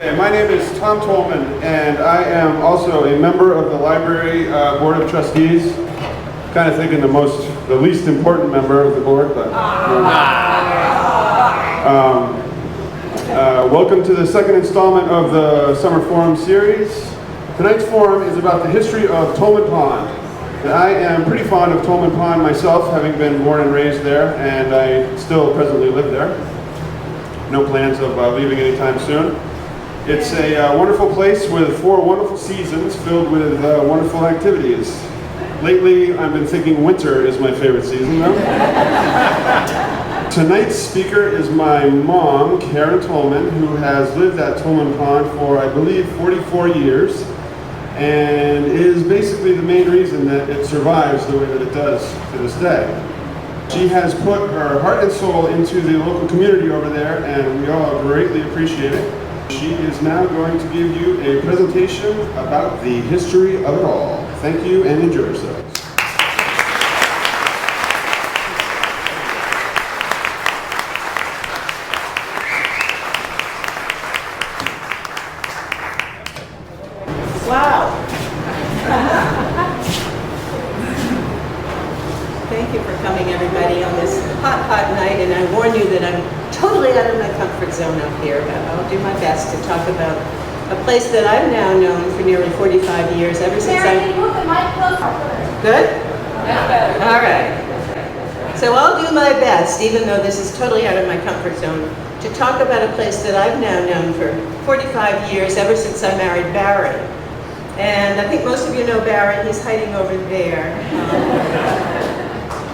Hey, my name is Tom Tolman, and I am also a member of the Library Board of Trustees. Kind of thinking the least important member of the board, but welcome to the second installment of the Summer Forum series. Tonight's forum is about the history of Tolman Pond. And I am pretty fond of Tolman Pond myself, having been born and raised there, and I still presently live there. No plans of leaving anytime soon. It's a wonderful place with 4 wonderful seasons filled with wonderful activities. Lately, I've been thinking winter is my favorite season, though. Tonight's speaker is my mom, Karen Tolman, who has lived at Tolman Pond for, I believe, 44 years, and is basically the main reason that it survives the way that it does to this day. She has put her heart and soul into the local community over there, and we all greatly appreciate it. She is now going to give you a presentation about the history of it all. Thank you and enjoy yourselves. Wow. Thank you for coming, everybody, on this hot, hot night, and I warn you that I'm totally out of my comfort zone up here, but I'll do my best to talk about a place that I've now known for nearly 45 years, ever since I... Good? All right. So I'll do my best, even though this is totally out of my comfort zone, to talk about a place that I've now known for 45 years, ever since I married Barry. And I think most of you know Barry. He's hiding over there.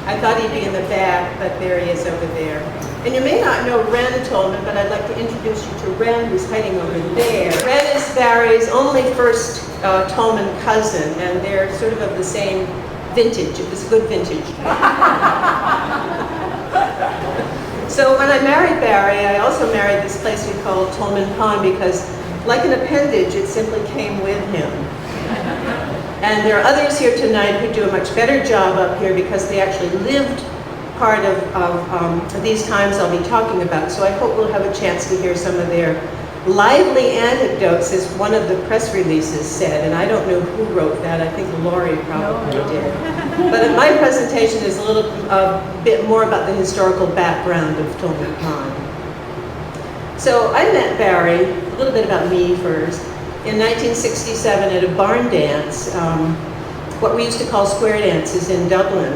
I thought he'd be in the back, but there he is over there. And you may not know Ren Tolman, but I'd like to introduce you to Ren, who's hiding over there. Ren is Barry's only first Tolman cousin, and they're sort of the same vintage. It's good vintage. So when I married Barry, I also married this place we call Tolman Pond because, like an appendage, it simply came with him. And there are others here tonight who do a much better job up here because they actually lived part of these times I'll be talking about. So I hope we'll have a chance to hear some of their lively anecdotes, as one of the press releases said. And I don't know who wrote that. I think Laurie probably did. But my presentation is a bit more about the historical background of Tolman Pond. So I met Barry, a little bit about me first, in 1967 at a barn dance, what we used to call square dances in Dublin,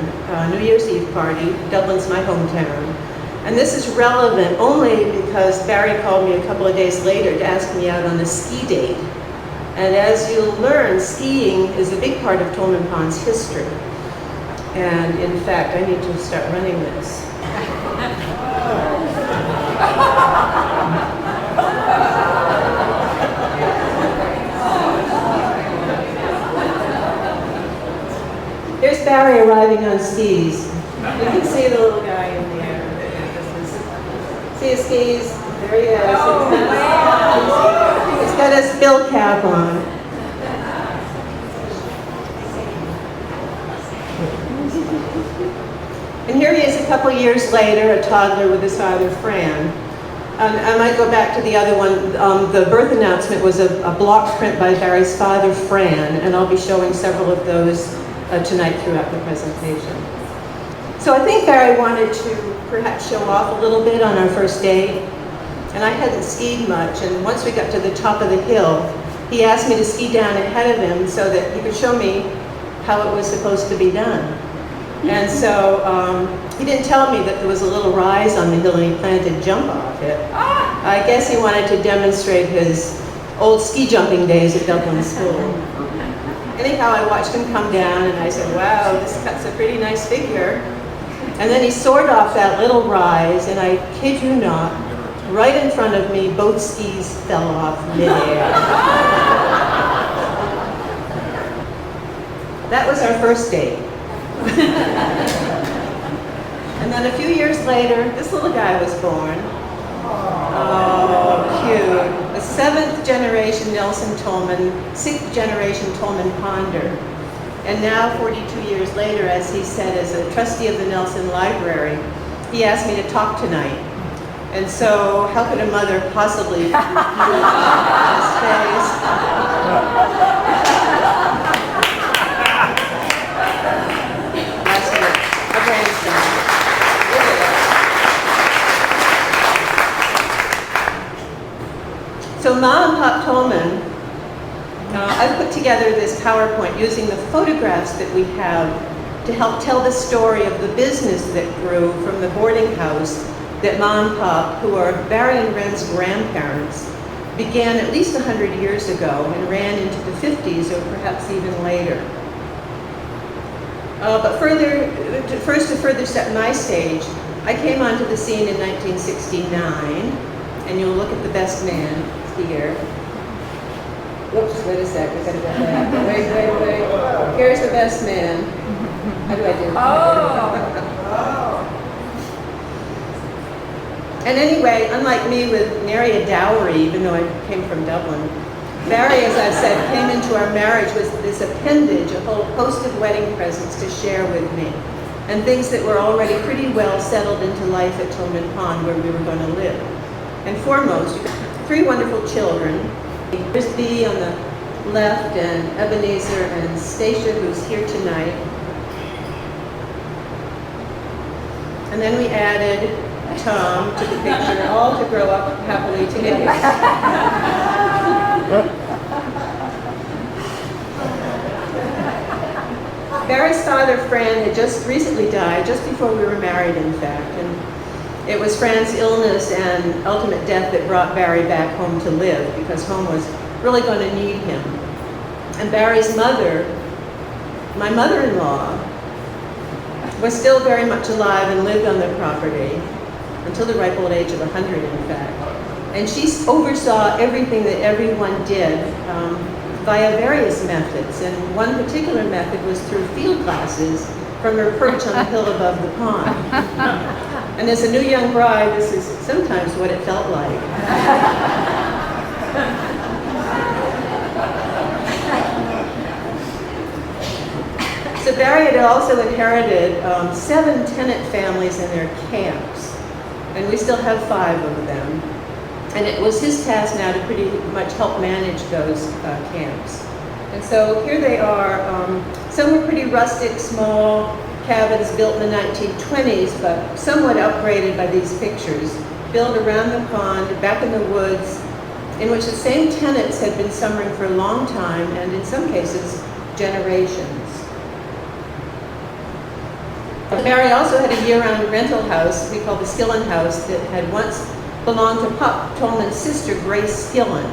New Year's Eve party. Dublin's my hometown. And this is relevant only because Barry called me a couple of days later to ask me out on a ski date. And as you'll learn, skiing is a big part of Tolman Pond's history. And in fact, I need to start running this. Here's Barry arriving on skis. You can see the little guy in the air. See his skis? There he is. He's got his spill cap on. And here he is a couple years later, a toddler with his father, Fran. I might go back to the other one. The birth announcement was a block print by Barry's father, Fran, and I'll be showing several of those tonight throughout the presentation. So I think Barry wanted to perhaps show off a little bit on our first date, and I hadn't skied much, and once we got to the top of the hill, he asked me to ski down ahead of him so that he could show me how it was supposed to be done. And so he didn't tell me that there was a little rise on the hill and he planned to jump off it. I guess he wanted to demonstrate his old ski jumping days at Dublin School. Anyhow, I watched him come down and I said, wow, this cuts a pretty nice figure. And then he soared off that little rise, and I kid you not, right in front of me, both skis fell off midair. That was our first date. And then a few years later, this little guy was born. Oh, cute. The 7th generation Nelson Tolman, 6th generation Tolman Ponder. And now, 42 years later, as he said, as a trustee of the Nelson Library, he asked me to talk tonight. And so how could a mother possibly refuse his face? Last year, Afghanistan. So Mom and Pop Tolman, I've put together this PowerPoint using the photographs that we have to help tell the story of the business that grew from the boarding house that Mom and Pop, who are Barry and Ren's grandparents, began at least 100 years ago and ran into the 50s or perhaps even later. But first to further set my stage, I came onto the scene in 1969, and you'll look at the best man here. Whoops, wait a sec, we gotta go back. Wait. Here's the best man. How do I do? And anyway, unlike me with nary a dowry, even though I came from Dublin, Barry, as I've said, came into our marriage with this appendage, a whole host of wedding presents to share with me, and things that were already pretty well settled into life at Tolman Pond, where we were going to live. And foremost, 3 wonderful children. There's Bee on the left, and Ebenezer and Stacia, who's here tonight. And then we added Tom to the picture, all to grow up happily together. Barry's father, Fran, had just recently died, just before we were married, in fact. And it was Fran's illness and ultimate death that brought Barry back home to live, because home was really going to need him. And Barry's mother, my mother-in-law, was still very much alive and lived on the property until the ripe old age of 100, in fact. And she oversaw everything that everyone did via various methods. And one particular method was through field classes from her perch on the hill above the pond. And as a new young bride, this is sometimes what it felt like. So Barry had also inherited 7 tenant families in their camps, and we still have 5 of them. And it was his task now to pretty much help manage those camps. And so here they are. Some were pretty rustic, small cabins built in the 1920s, but somewhat upgraded by these pictures, built around the pond, back in the woods, in which the same tenants had been summering for a long time, and in some cases, generations. Barry also had a year-round rental house we call the Skillen House that had once belonged to Pop Tolman's sister, Grace Skillen.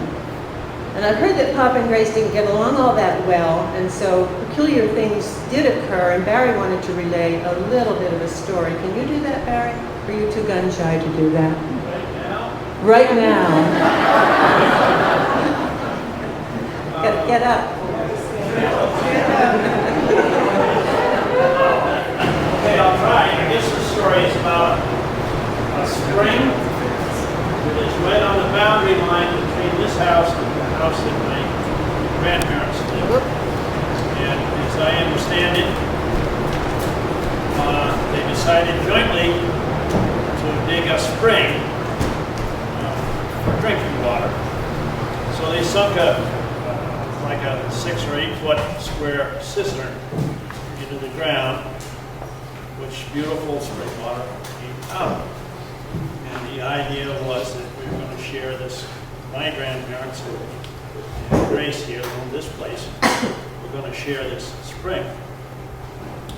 And I've heard that Pop and Grace didn't get along all that well, and so peculiar things did occur, and Barry wanted to relay a little bit of a story. Can you do that, Barry? Or are you too gun-shy to do that? Right now? Get up. Okay, I'll try. I guess the story is about a spring that is right on the boundary line between this house and the house that my grandparents lived. And as I understand it, they decided jointly to dig a spring for drinking water. So they sunk like a 6 or 8 foot square cistern into the ground, which beautiful spring water came out. And the idea was that we were going to share this, my grandparents and Grace here owned this place, we're going to share this spring.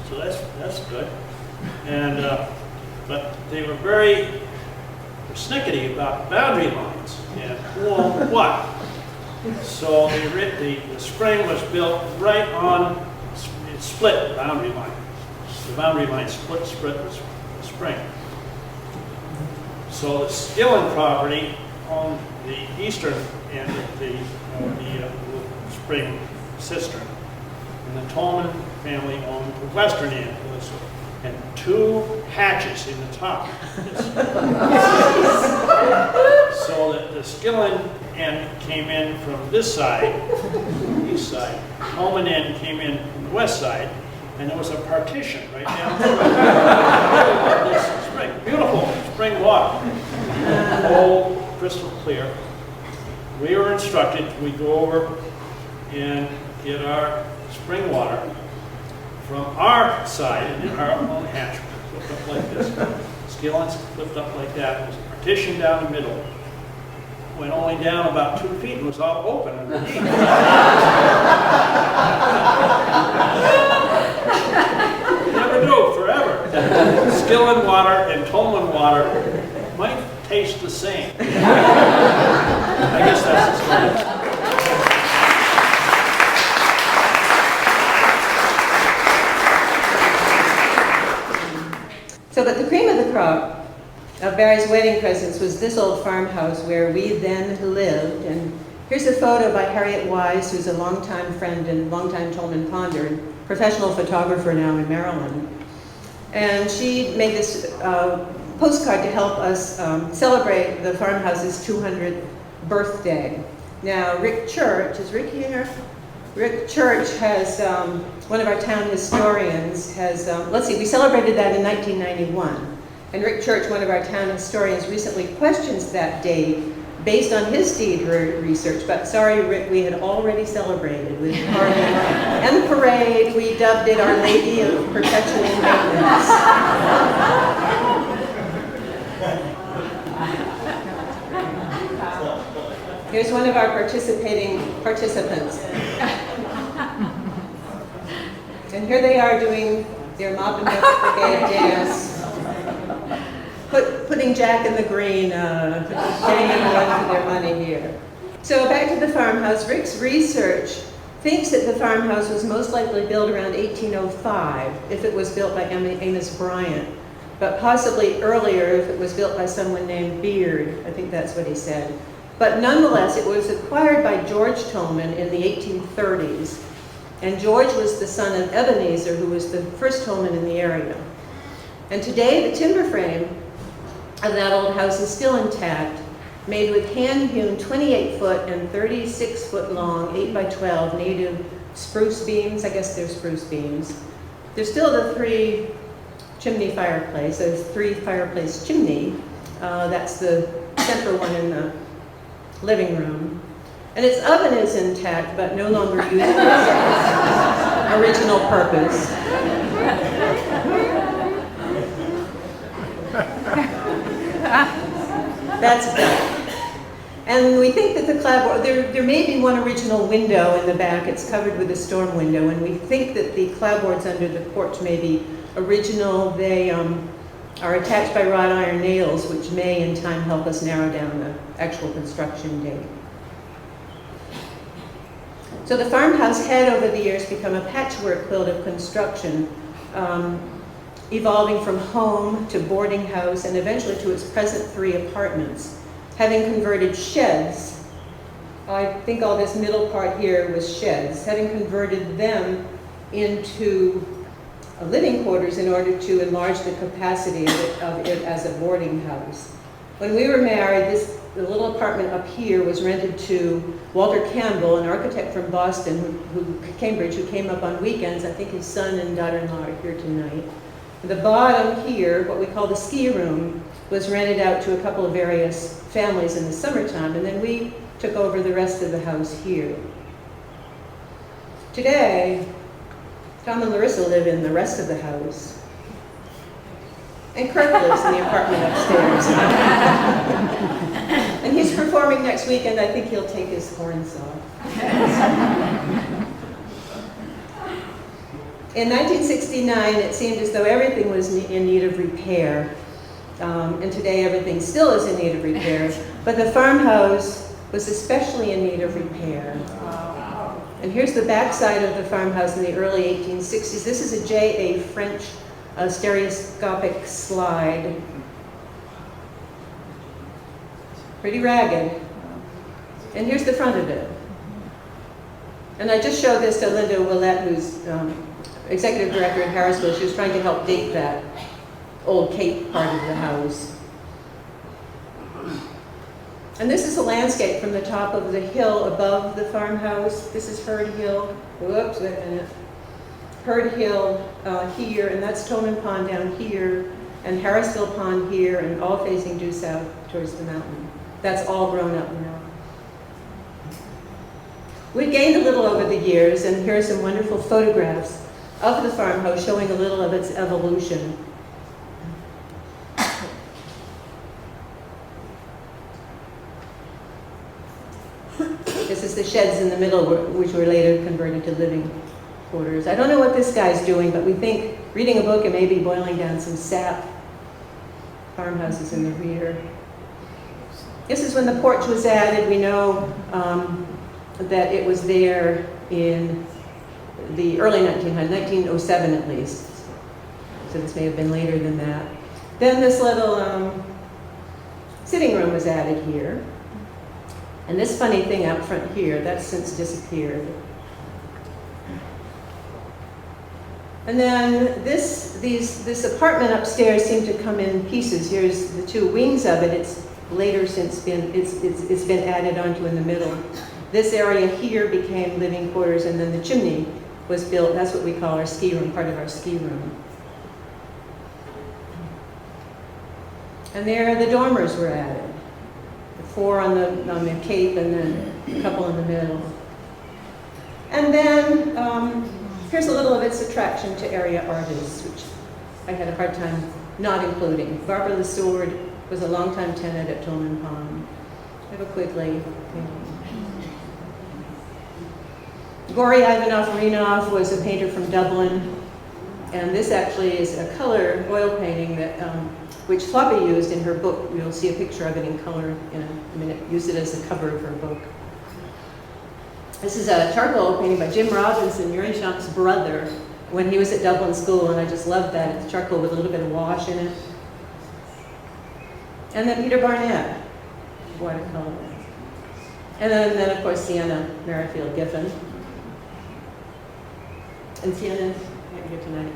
So that's good. And but they were very persnickety about boundary lines and who owned what. So the spring was built right on, it split the boundary line. The boundary line split the spring. So the Skillen property owned the eastern end of the spring cistern, and the Tolman family owned the western end, and 2 hatches in the top. So that the Skillen end came in from this side, east side. Tolman end came in from the west side. And there was a partition right down through this spring. Beautiful spring water. whole crystal clear. We were instructed, we go over and get our spring water from our side, and our own hatch flipped up like this. Skillets flipped up like that. It was partitioned down the middle. Went only down about 2 feet and was all open underneath. Never do, forever. Skillet water and Tolman water might taste the same. I guess that's the story. So, but the cream of the crop of Barry's wedding presents was this old farmhouse where we then lived. And here's a photo by Harriet Wise, who's a longtime friend and longtime Tolman ponder, and professional photographer now in Maryland. And she made this postcard to help us celebrate the farmhouse's 200th birthday. Now, Rick Church, is Rick here? Rick Church has, one of our town historians has, let's see, we celebrated that in 1991. And Rick Church, one of our town historians, recently questions that date based on his deed research. But sorry, Rick, we had already celebrated with party and parade. We dubbed it Our Lady of Perpetual Maintenance. Here's one of our participants. And here they are doing their Mop and Dust Brigade dance. Putting Jack in the green, getting them one for their money here. So back to the farmhouse. Rick's research thinks that the farmhouse was most likely built around 1805 if it was built by Amos Bryant, but possibly earlier if it was built by someone named Beard. I think that's what he said. But nonetheless, it was acquired by George Tolman in the 1830s. And George was the son of Ebenezer, who was the first Tolman in the area. And today, the timber frame of that old house is still intact, made with hand-hewn 28-foot and 36-foot long 8x12 native spruce beams. I guess they're spruce beams. There's still the 3-chimney fireplace. There's 3-fireplace chimney. That's the central one in the living room. And its oven is intact, but no longer used for its original purpose. That's done. And we think that the clapboard, there may be one original window in the back. It's covered with a storm window, and we think that the clapboards under the porch may be original. They are attached by wrought iron nails, which may in time help us narrow down the actual construction date. So the farmhouse had over the years become a patchwork quilt of construction, evolving from home to boarding house and eventually to its present 3 apartments, having converted sheds. I think all this middle part here was sheds, having converted them into living quarters in order to enlarge the capacity of it as a boarding house. When we were married, the little apartment up here was rented to Walter Campbell, an architect from Boston, Cambridge, who came up on weekends. I think his son and daughter-in-law are here tonight. The bottom here, what we call the ski room, was rented out to a couple of various families in the summertime, and then we took over the rest of the house here. Today, Tom and Larissa live in the rest of the house. And Kirk lives in the apartment upstairs. And he's performing next weekend. I think he'll take his horns off. In 1969, it seemed as though everything was in need of repair. And today, everything still is in need of repair. But the farmhouse was especially in need of repair. And here's the backside of the farmhouse in the early 1860s. This is a J.A. French stereoscopic slide. Pretty ragged. And here's the front of it. And I just showed this to Linda Willett, who's executive director at Harrisville. She was trying to help date that old Cape part of the house. And this is a landscape from the top of the hill above the farmhouse. This is Herd Hill. Whoops, wait a minute. Herd Hill here, and that's Tolman Pond down here. and Harrisville Pond here, and all facing due south towards the mountain. That's all grown up now. We've gained a little over the years, and here are some wonderful photographs of the farmhouse showing a little of its evolution. This is the sheds in the middle, which were later converted to living quarters. I don't know what this guy's doing, but we think reading a book and maybe boiling down some sap. Farmhouses in the rear. This is when the porch was added. We know that it was there in the early 1900s, 1907 at least. So this may have been later than that. Then this little sitting room was added here. And this funny thing out front here, that's since disappeared. And then this apartment upstairs seemed to come in pieces. Here's the two wings of it. It's later since it's been added onto in the middle. This area here became living quarters, and then the chimney was built. That's what we call our ski room, part of our ski room. And there the dormers were added. The 4 on the cape, and then a couple in the middle. And then here's a little of its attraction to area artists, which I had a hard time not including. Barbara LeSword was a longtime tenant at Tolman Pond. Eva Quigley. Gori Ivanov-Renov was a painter from Dublin, and this actually is a color oil painting that which Floppy used in her book. You'll see a picture of it in color in a minute. Used it as the cover of her book. This is a charcoal painting by Jim Robinson, Yuri Shank's brother, when he was at Dublin School, and I just loved that. It's charcoal with a little bit of wash in it. And then Peter Barnett, watercolor. And then of course, Sienna Merrifield Giffen. And Sienna's not here tonight.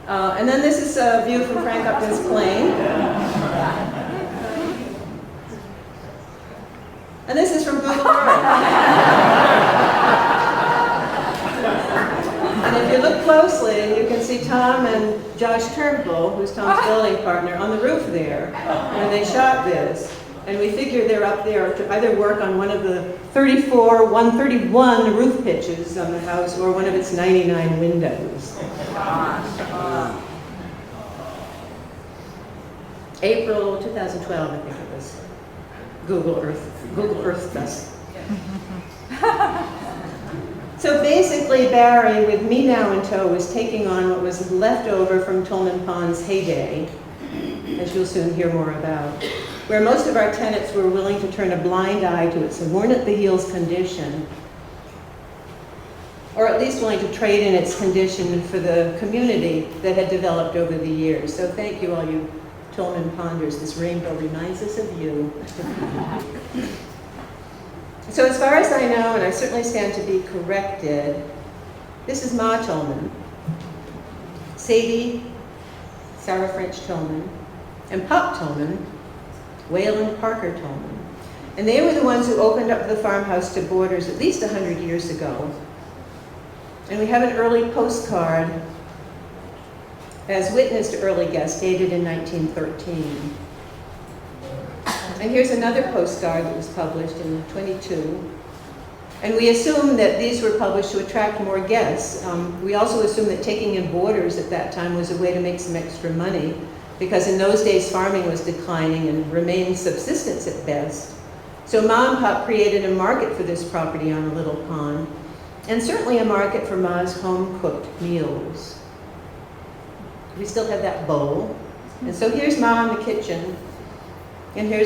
And then this is a view from Frank Upton's plane. And this is from Google Earth. And if you look closely, you can see Tom and Josh Turnbull, who's Tom's building partner, on the roof there when they shot this. And we figure they're up there to either work on one of the 131 roof pitches on the house, or one of its 99 windows. April 2012, I think it was. Google Earth us. So basically, Barry, with me now in tow, is taking on what was left over from Tolman Pond's heyday, as you'll soon hear more about, where most of our tenants were willing to turn a blind eye to its worn-at-the-heels condition, or at least willing to trade in its condition for the community that had developed over the years. So thank you, all you Tolman Ponders. This rainbow reminds us of you. So as far as I know, and I certainly stand to be corrected, this is Ma Tolman, Sadie, Sarah French Tolman, and Pop Tolman, Wayland Parker Tolman. And they were the ones who opened up the farmhouse to boarders at least 100 years ago. And we have an early postcard as witness to early guests, dated in 1913. And here's another postcard that was published in 22. And we assume that these were published to attract more guests. We also assume that taking in boarders at that time was a way to make some extra money, because in those days farming was declining and remained subsistence at best. So Ma and Pop created a market for this property on a little pond, and certainly a market for Ma's home-cooked meals. We still have that bowl. And so here's Ma in the kitchen, and here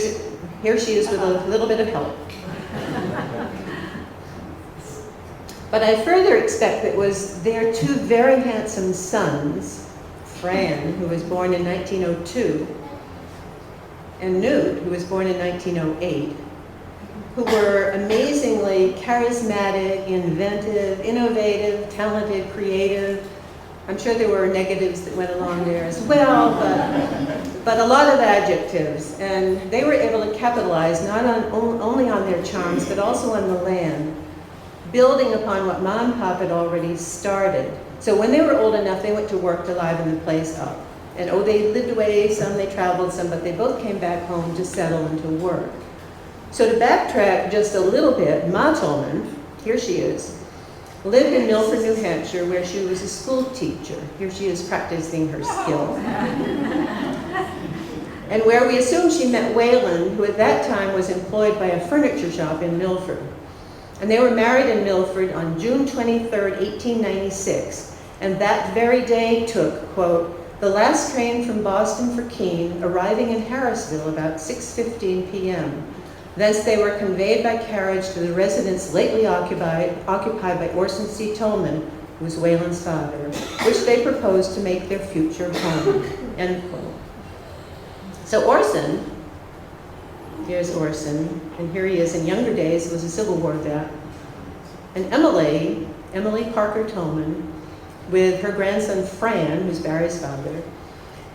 she is with a little bit of help. But I further expect that it was their two very handsome sons, Fran, who was born in 1902, and Newt, who was born in 1908, who were amazingly charismatic, inventive, innovative, talented, creative. I'm sure there were negatives that went along there as well, but a lot of adjectives. And they were able to capitalize not only on their charms, but also on the land, building upon what Ma and Pop had already started. So when they were old enough, they went to work to liven the place up. And they lived away, some they traveled, some, but they both came back home to settle and to work. So to backtrack just a little bit, Ma Tolman, here she is, lived in Milford, New Hampshire, where she was a school teacher. Here she is practicing her skill. And where we assume she met Wayland, who at that time was employed by a furniture shop in Milford. And they were married in Milford on June 23rd, 1896. And that very day took, quote, the last train from Boston for Keene, arriving in Harrisville about 6:15 p.m. Thence they were conveyed by carriage to the residence lately occupied by Orson C. Tolman, who was Wayland's father, which they proposed to make their future home, end quote. So Orson, here's Orson, and here he is in younger days, was a Civil War vet. And Emily Parker Tolman, with her grandson Fran, who's Barry's father,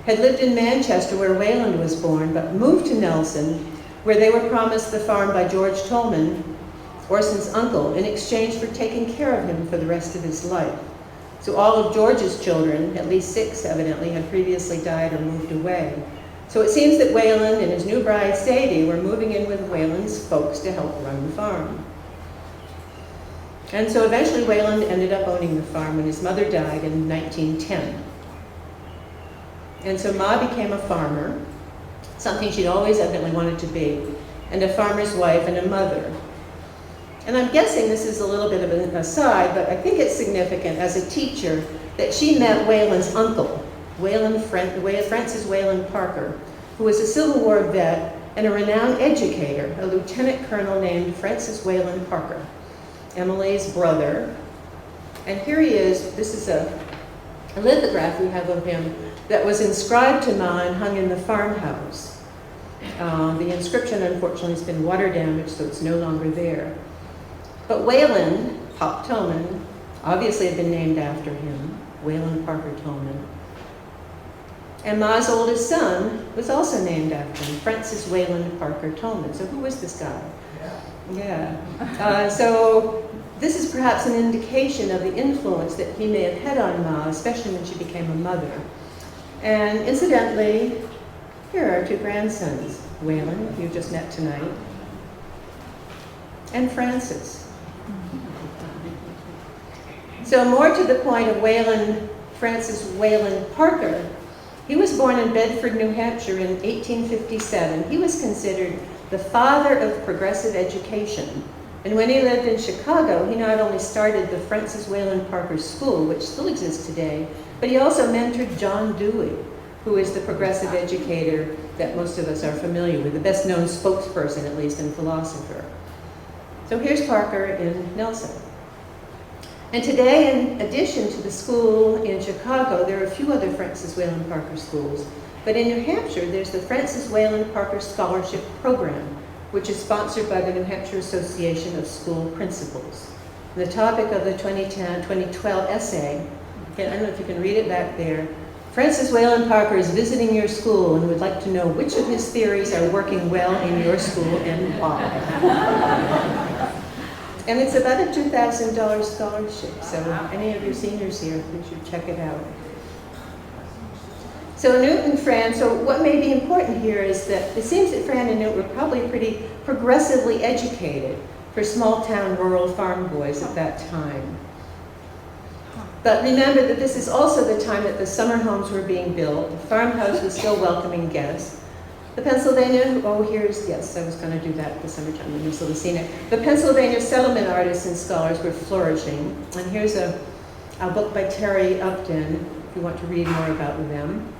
had lived in Manchester where Wayland was born, but moved to Nelson, where they were promised the farm by George Tolman, Orson's uncle, in exchange for taking care of him for the rest of his life. So all of George's children, at least 6 evidently, had previously died or moved away. So it seems that Wayland and his new bride Sadie were moving in with Wayland's folks to help run the farm. And so eventually Wayland ended up owning the farm when his mother died in 1910. And so Ma became a farmer, something she'd always evidently wanted to be, and a farmer's wife and a mother. And I'm guessing this is a little bit of an aside, but I think it's significant as a teacher that she met Wayland's uncle, Francis Wayland Parker, who was a Civil War vet and a renowned educator, a lieutenant colonel named Francis Wayland Parker, Emily's brother. And here he is. This is a lithograph we have of him that was inscribed to Ma and hung in the farmhouse. The inscription, unfortunately, has been water damaged, so it's no longer there. But Wayland, Pop Tolman, obviously had been named after him, Wayland Parker Tolman. And Ma's oldest son was also named after him, Francis Wayland Parker Tolman. So who was this guy? Yeah. So this is perhaps an indication of the influence that he may have had on Ma, especially when she became a mother. And incidentally, here are 2 grandsons, Wayland, you just met tonight, and Francis. So more to the point of Francis Wayland Parker, he was born in Bedford, New Hampshire in 1857. He was considered the father of progressive education. And when he lived in Chicago, he not only started the Francis Wayland Parker School, which still exists today, but he also mentored John Dewey, who is the progressive educator that most of us are familiar with, the best known spokesperson, at least, and philosopher. So here's Parker in Nelson. And today, in addition to the school in Chicago, there are a few other Francis Wayland Parker schools. But in New Hampshire, there's the Francis Wayland Parker Scholarship Program, which is sponsored by the New Hampshire Association of School Principals. The topic of the 2012 essay, I don't know if you can read it back there, Francis Wayland Parker is visiting your school and would like to know which of his theories are working well in your school and why. And it's about a $2,000 scholarship, so any of your seniors here, you should check it out. So Newt and Fran, so what may be important here is that it seems that Fran and Newt were probably pretty progressively educated for small-town rural farm boys at that time. But remember that this is also the time that the summer homes were being built. The farmhouse was still welcoming guests. The Pennsylvania, yes, I was going to do that the summertime when you still have seen it. The Pennsylvania settlement artists and scholars were flourishing. And here's a book by Terry Upton, if you want to read more about them.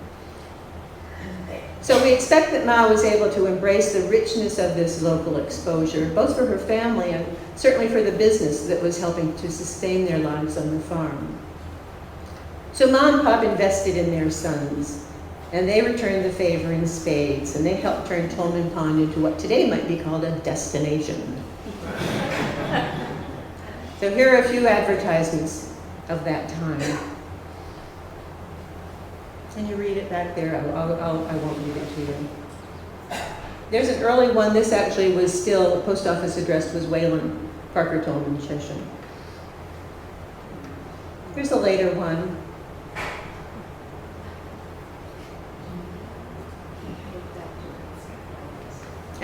So we expect that Ma was able to embrace the richness of this local exposure, both for her family and certainly for the business that was helping to sustain their lives on the farm. So Ma and Pop invested in their sons, and they returned the favor in spades, and they helped turn Tolman Pond into what today might be called a destination. So here are a few advertisements of that time. Can you read it back there? I won't read it to you. There's an early one. This actually was still, the post office address was Wayland Parker Tolman, Cheshire. Here's a later one.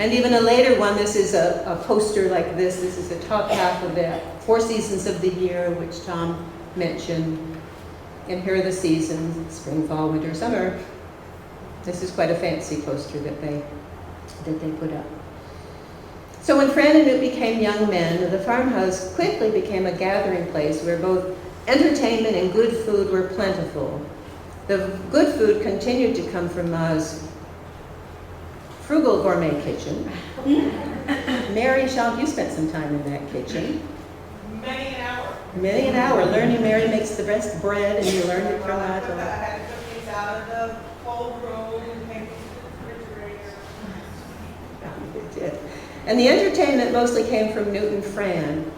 And even a later one, this is a poster like this. This is the top half of the 4 seasons of the year, which Tom mentioned. And here are the seasons, spring, fall, winter, summer. This is quite a fancy poster that they put up. So when Fran and Newt became young men, the farmhouse quickly became a gathering place where both entertainment and good food were plentiful. The good food continued to come from Ma's frugal gourmet kitchen. Mary Shaw, you spent some time in that kitchen. Many an hour. Many an hour, learning Mary makes the best bread, and you learned it from I that. had to cook these out of the cold room and take these to the refrigerator. And the entertainment mostly came from Newt and Fran,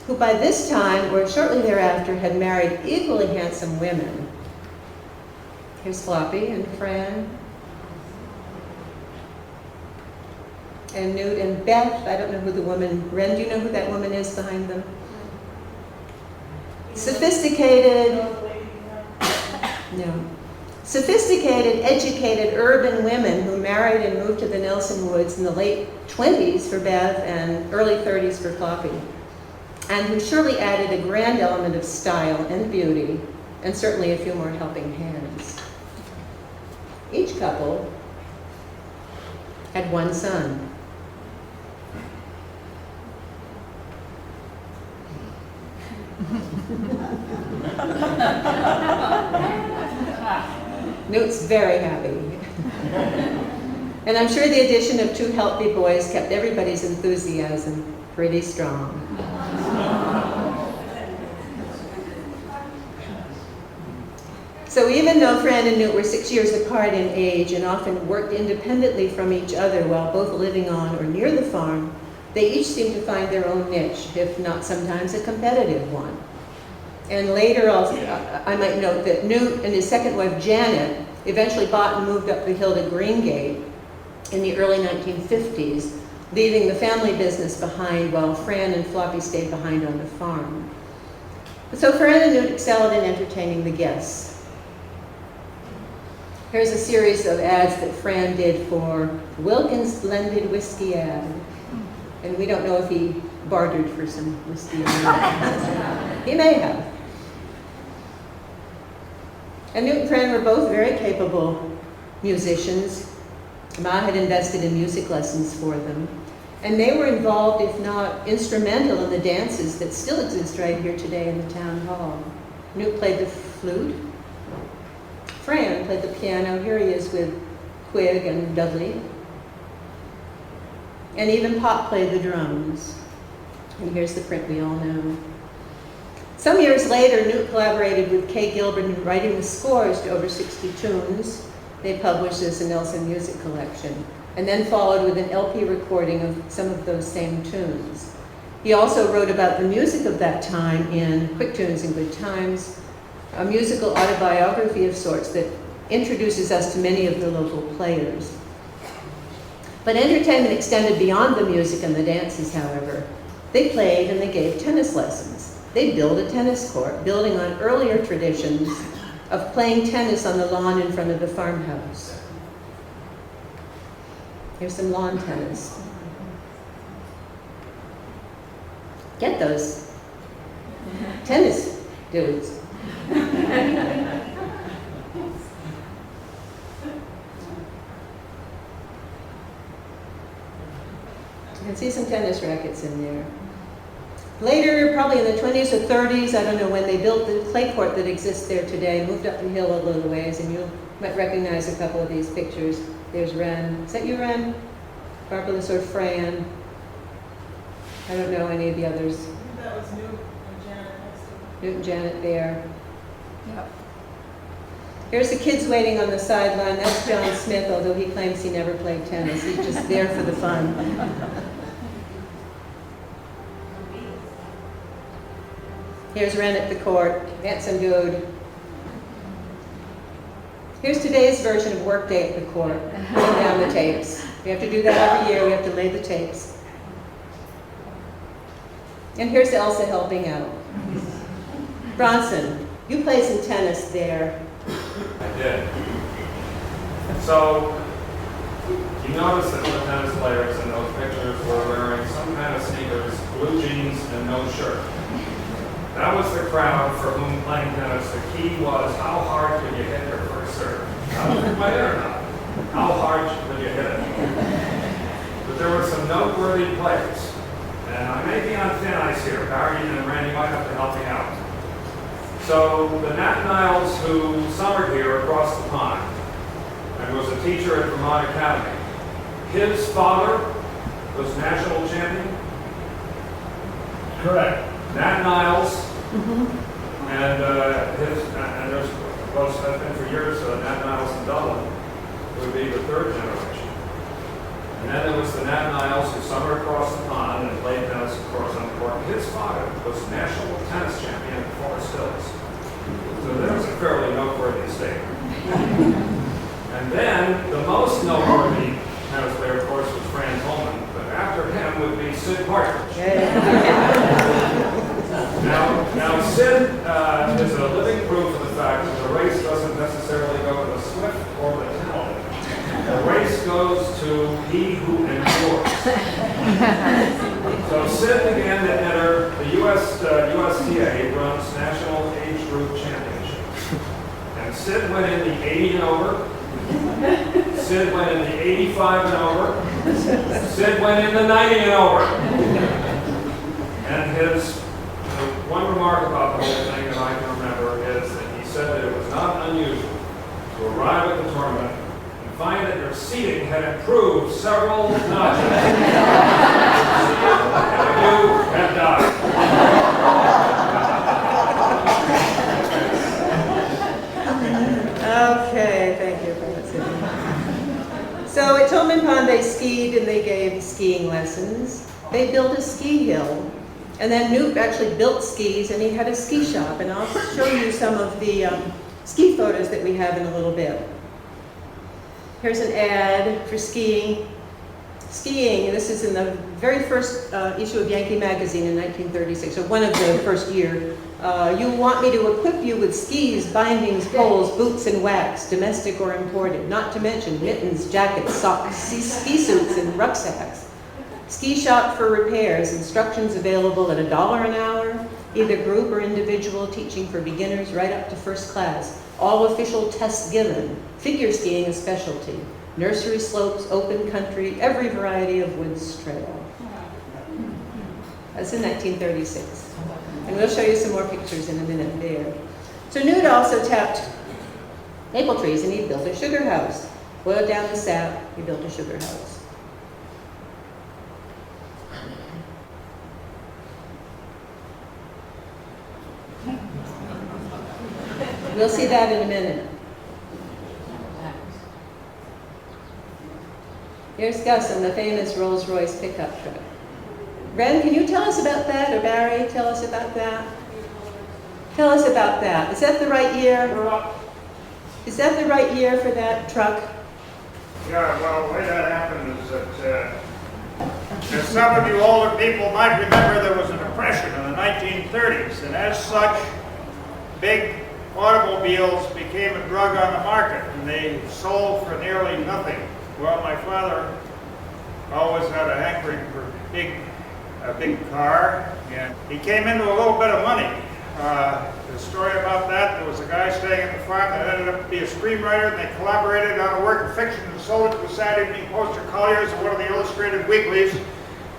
who by this time, or shortly thereafter, had married equally handsome women. Here's Floppy and Fran. And Newt and Beth. I don't know who the woman, Ren, do you know who that woman is behind them? Sophisticated, no. Sophisticated, educated, urban women who married and moved to the Nelson Woods in the late 20s for Beth and early 30s for Floppy, and who surely added a grand element of style and beauty, and certainly a few more helping hands. Each couple had one son. Newt's very happy. And I'm sure the addition of 2 healthy boys kept everybody's enthusiasm pretty strong. So even though Fran and Newt were 6 years apart in age and often worked independently from each other while both living on or near the farm, they each seemed to find their own niche, if not sometimes a competitive one. And later, I might note that Newt and his second wife, Janet, eventually bought and moved up the hill to Greengate in the early 1950s, leaving the family business behind while Fran and Floppy stayed behind on the farm. So Fran and Newt excelled in entertaining the guests. Here's a series of ads that Fran did for Wilkins Blended Whiskey ad. And we don't know if he bartered for some whiskey. He may have. And Newt and Fran were both very capable musicians. Ma had invested in music lessons for them. And they were involved, if not instrumental, in the dances that still exist right here today in the town hall. Newt played the flute. Fran played the piano. Here he is with Quig and Dudley. And even Pop played the drums. And here's the print we all know. Some years later, Newt collaborated with Kay Gilbert in writing the scores to over 60 tunes. They published this in Nelson Music Collection, and then followed with an LP recording of some of those same tunes. He also wrote about the music of that time in Quick Tunes and Good Times, a musical autobiography of sorts that introduces us to many of the local players. But entertainment extended beyond the music and the dances, however. They played and they gave tennis lessons. They built a tennis court, building on earlier traditions of playing tennis on the lawn in front of the farmhouse. Here's some lawn tennis. Get those tennis dudes. You can see some tennis rackets in there. Later, probably in the 20s or 30s, I don't know when, they built the clay court that exists there today, moved up the hill a little ways, and you might recognize a couple of these pictures. There's Ren. Is that you, Ren? Barbara or Fran? I don't know any of the others. That was Newt and Janet. Newt and Janet there. Yep. Here's the kids waiting on the sideline. That's John Smith, although he claims he never played tennis. He's just there for the fun. Here's Ren at the court, handsome dude. Here's today's version of Workday at the court, laying down the tapes. We have to do that every year, we have to lay the tapes. And here's Elsa helping out. Bronson, you played some tennis there. I did. So, You notice that the tennis players in those pictures were wearing some kind of sneakers, blue jeans, and no shirt. That was the crowd for whom playing tennis, the key was how hard could you hit your first serve. Not if you might hit or not. How hard could you hit it? But there were some noteworthy players. And I may be on thin ice here. Barry and Randy might have to help me out. So the Nat Niles who summered here across the pond and was a teacher at Vermont Academy, his father was national champion. Correct. Nat Niles, and there's has been for years Nat Niles in Dublin, would be the third generation. And then there was the Nat Niles who summered across the pond and played tennis, of course, on the court. His father was national tennis champion at Forest Hills. So that was a fairly noteworthy statement. And then the most noteworthy tennis player, of course, was Fran Tolman, but after him would be Sid Partridge. Now Sid is a living proof of the fact that the race doesn't necessarily go to the swift or the talented. The race goes to he who endures. So Sid began to enter the USTA runs National Age Group Championships. And Sid went in the 80 and over. Sid went in the 85 and over. Sid went in the 90 and over. And one remark about the whole thing that I can remember is that he said that it was not unusual to arrive at the tournament and find that your seating had improved several notches. And you had died. Okay, thank you for that. So at Tolman Pond, they skied and they gave skiing lessons. They built a ski hill. And then Newt actually built skis, and he had a ski shop. And I'll show you some of the ski photos that we have in a little bit. Here's an ad for skiing. Skiing, and this is in the very first issue of Yankee Magazine in 1936, or one of the first year. You want me to equip you with skis, bindings, poles, boots, and wax, domestic or imported, not to mention mittens, jackets, socks, ski suits, and rucksacks. Ski shop for repairs, instructions available at $1 an hour, either group or individual, teaching for beginners right up to first class. All official tests given. Figure skiing a specialty. Nursery slopes, open country, every variety of woods trail. That's in 1936. And we'll show you some more pictures in a minute there. So Newt also tapped maple trees and he built a sugar house. Boiled down the sap, he built a sugar house. We'll see that in a minute. Here's Gus on the famous Rolls-Royce pickup truck. Ren, can you tell us about that? Or Barry, tell us about that? Tell us about that. Is that the right year? Is that the right year for that truck? Yeah, well, the way that happened is that, as some of you older people might remember, there was a depression in the 1930s, and as such, big automobiles became a drug on the market, and they sold for nearly nothing. Well, my father always had a hankering for a big car, and he came into a little bit of money. The story about that, there was a guy staying at the farm that ended up to be a screenwriter, and they collaborated on a work of fiction and sold it to the Saturday Evening Post or Collier's or one of the illustrated weeklies.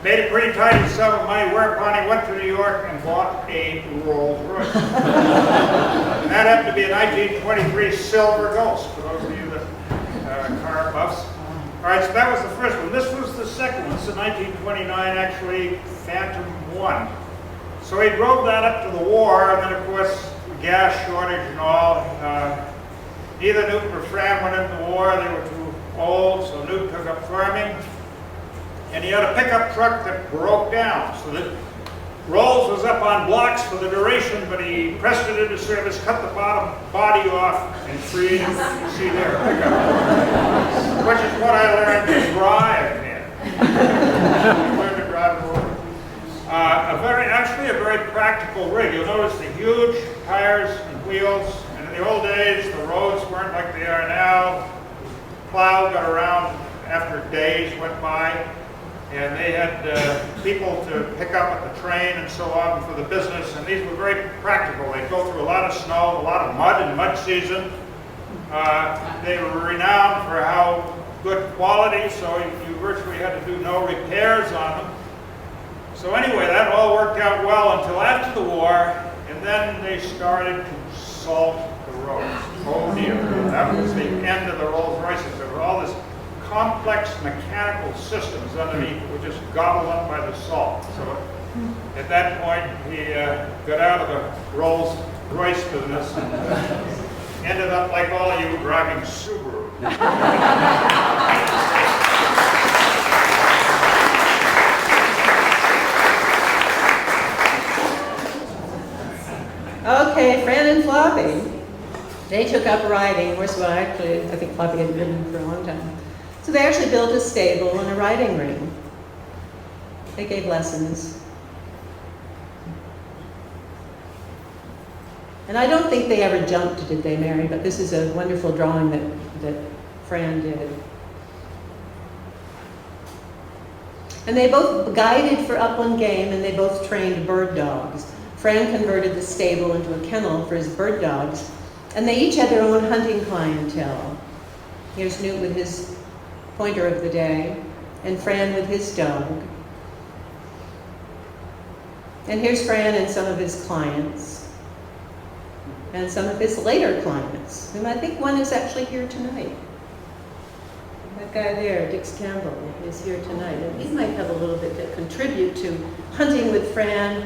Made a pretty tidy sum of money, whereupon he went to New York and bought a Rolls Royce. And that happened to be a 1923 Silver Ghost, for those of you that car buffs. All right, so that was the first one. This was the second one. This is 1929, actually, Phantom 1. So he drove that up to the war, and then, of course, gas shortage and all. Neither Newt nor Fran went into the war. They were too old, so Newt took up farming. And he had a pickup truck that broke down. So that Rolls was up on blocks for the duration, but he pressed it into service, cut the bottom body off, and freed it. You see there, pickup. Which is what I learned to drive in. I learned to drive over. Actually a very practical rig. You'll notice the huge tires and wheels. And in the old days, the roads weren't like they are now. Plow got around after days went by, and they had people to pick up at the train and so on for the business, and these were very practical. They go through a lot of snow, a lot of mud in mud season. They were renowned for how good quality, so you virtually had to do no repairs on them. So anyway, that all worked out well until after the war, and then they started to salt the roads. Oh dear, that was the end of the Rolls Royces. There were all this complex mechanical systems underneath that were just gobbled up by the salt. So at that point, he got out of the Rolls Royce business and ended up like all of you driving Subaru. Okay, Fran and Floppy. They took up riding. Well, actually, I think Floppy had ridden for a long time. So they actually built a stable and a riding ring. They gave lessons. And I don't think they ever jumped, did they, Mary? But this is a wonderful drawing that Fran did. And they both guided for upland game, and they both trained bird dogs. Fran converted the stable into a kennel for his bird dogs, and they each had their own hunting clientele. Here's Newt with his pointer of the day, and Fran with his dog. And here's Fran and some of his clients, and some of his later clients, and I think one is actually here tonight. That guy there, Dix Campbell, is here tonight, and he might have a little bit to contribute to hunting with Fran.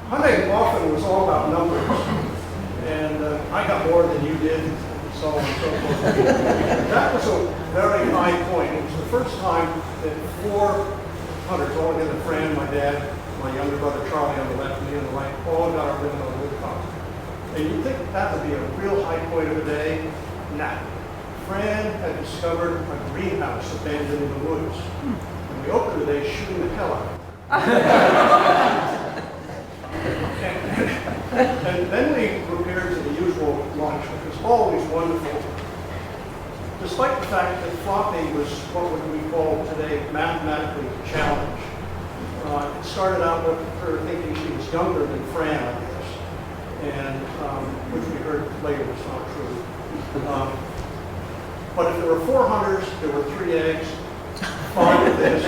Hunting often was all about numbers, and I got more than you did, so on and so forth. That was a very high point. It was the first time that 4 hunters, all together, Fran, my dad, my younger brother Charlie on the left, me on the right, all got our limit on woodcock. And you'd think that would be a real high point of the day. Nah. Fran had discovered a greenhouse abandoned in the woods. And we opened the day shooting the hell out of it. And then we prepared to the usual lunch, which was always wonderful. Despite the fact that Floppy was what would we call today mathematically challenged. It started out with her thinking she was younger than Fran, I guess, and which we heard later was not true. But if there were 4 hunters, there were 3 eggs, 5 of this,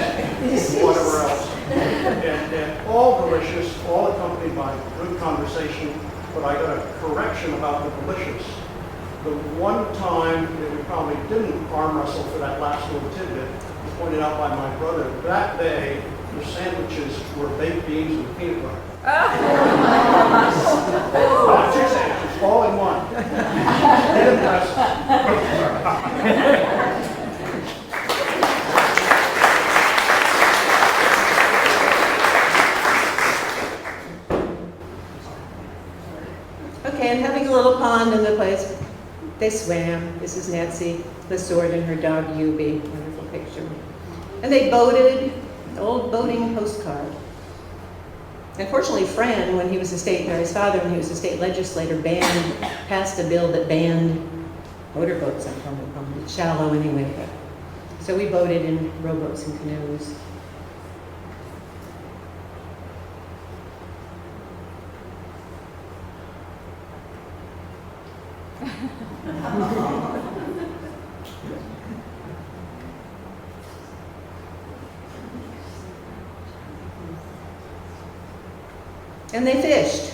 and whatever else. And all delicious, all accompanied by good conversation, but I got a correction about the delicious. The one time that we probably didn't arm wrestle for that last little tidbit was pointed out by my brother. That day, the sandwiches were baked beans and peanut butter. Not 2 sandwiches, all in one. It impressed. Okay, and having a little pond in the place, they swam. This is Nancy, the sword, and her dog, Yubi. Wonderful picture. And they boated, an old boating postcard. Unfortunately, Fran, when he was a state, or his father, when he was a state legislator, passed a bill that banned motorboats on Tolman Pond. It's shallow anyway, but so we boated in rowboats and canoes. And they fished.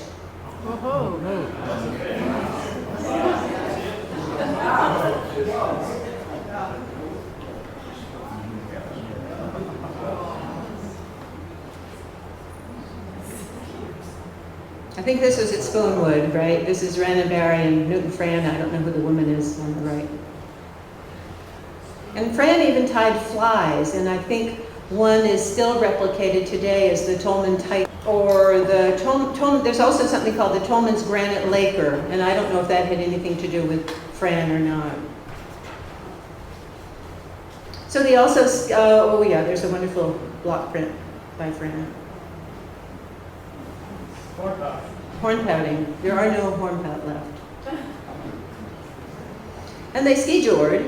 I think this was at Spoonwood, right? This is Ren and Barry and Newt and Fran. I don't know who the woman is on the right. And Fran even tied flies, and I think one is still replicated today as the Tolman Tight, or the Tolman, there's also something called the Tolman's Granite Laker, and I don't know if that had anything to do with Fran or not. So they also, oh yeah, there's a wonderful block print by Fran. Horn pouting. There are no horn pout left. And they ski-jored.